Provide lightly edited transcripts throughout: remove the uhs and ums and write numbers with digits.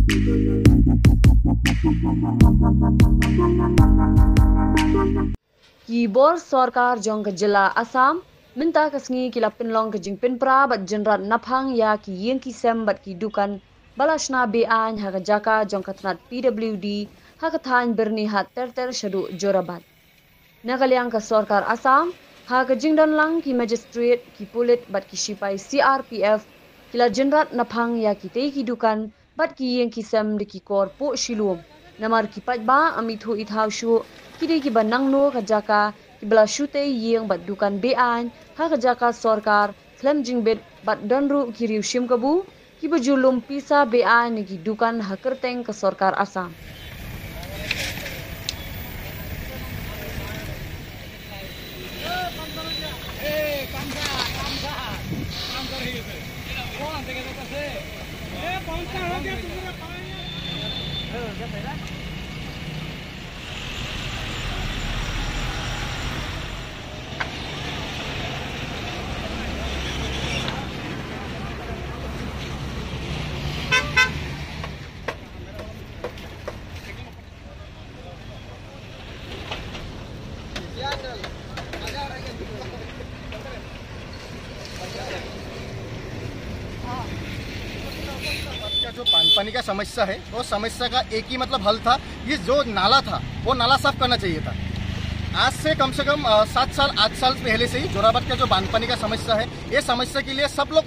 Kibor Sarkar Jong ke Jela Assam minta kesngi kila pinlong ke jing pinpra bat jenrat naphang ya ki yeng ki sem bat ki dukan balashna bean ha jaka jong katnat PWD ha kathan berni hat ter shadu Jorabat. Nagalyang ka Sarkar Assam ha ka jingdan lang ki magistrate ki pulit bat ki sipai CRPF kila jenrat naphang ya ki tei ki dukan bat ki yeng ki sem de ki kor po shilum namar ki patba amithu ithaw shu kiri ki banang no kajaka ki bala shute yeng bat dukan bean ha kajaka Sarkar klem jingbet bat danru ki riushim kabu ki bajulum pisa bean ki dukan ha kerteng ka Sarkar Assam. जो पानी का समस्या है वो समस्या का एक ही मतलब हल था, ये जो नाला था वो नाला साफ करना चाहिए था। आज से कम 7 साल 8 साल पहले से ही जोराबाट का जो बांध पानी का समस्या है, ये समस्या के लिए सब लोग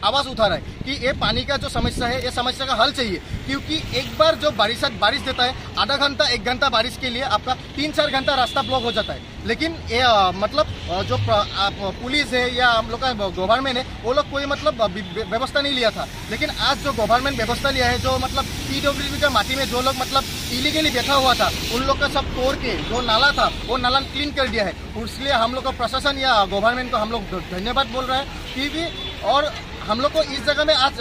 आवाज उठा रहा है कि ये पानी का जो समस्या है ये समस्या का हल चाहिए। क्योंकि एक बार जो बारिश देता है, आधा घंटा 1 घंटा बारिश के लिए आपका 3-4 घंटा रास्ता ब्लॉक हो जाता है। लेकिन ये मतलब जो पुलिस है या हम लोग का गवर्नमेंट है वो लोग कोई मतलब व्यवस्था नहीं लिया था। लेकिन आज जो गवर्नमेंट व्यवस्था लिया है, जो मतलब PWD का माटी में जो लोग मतलब इलीगली बैठा हुआ था उन लोग का सब तोड़ के जो नाला था वो नाला क्लीन कर दिया है। इसलिए हम लोग का प्रशासन या गवर्नमेंट को हम लोग धन्यवाद बोल रहे हैं। क्योंकि और हम लोग को इस जगह में आज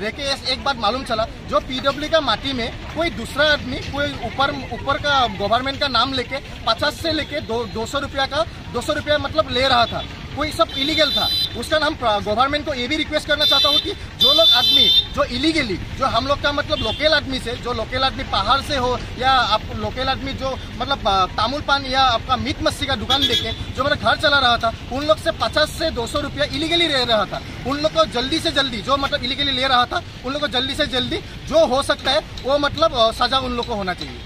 देखे एक बात मालूम चला, जो PWD का माटी में कोई दूसरा आदमी कोई ऊपर का गवर्नमेंट का नाम लेके 50 से लेके 200 रुपया मतलब ले रहा था, कोई सब इलीगल था। उसका नाम गवर्नमेंट को ये भी रिक्वेस्ट करना चाहता हूँ कि जो लोग आदमी जो इलीगली, जो हम लोग का मतलब लोकल आदमी से, जो लोकल आदमी पहाड़ से हो या आप लोकल आदमी जो मतलब तामुल पान या आपका मीट मच्छी का दुकान देके जो मेरा घर चला रहा था, उन लोग से 50 से 200 रुपया इलीगली ले रहा था। उन लोग को जल्दी से जल्दी, जो मतलब इलीगली ले रहा था उन लोग को जल्दी से जल्दी जो हो सकता है वो मतलब सजा उन लोग को होना चाहिए।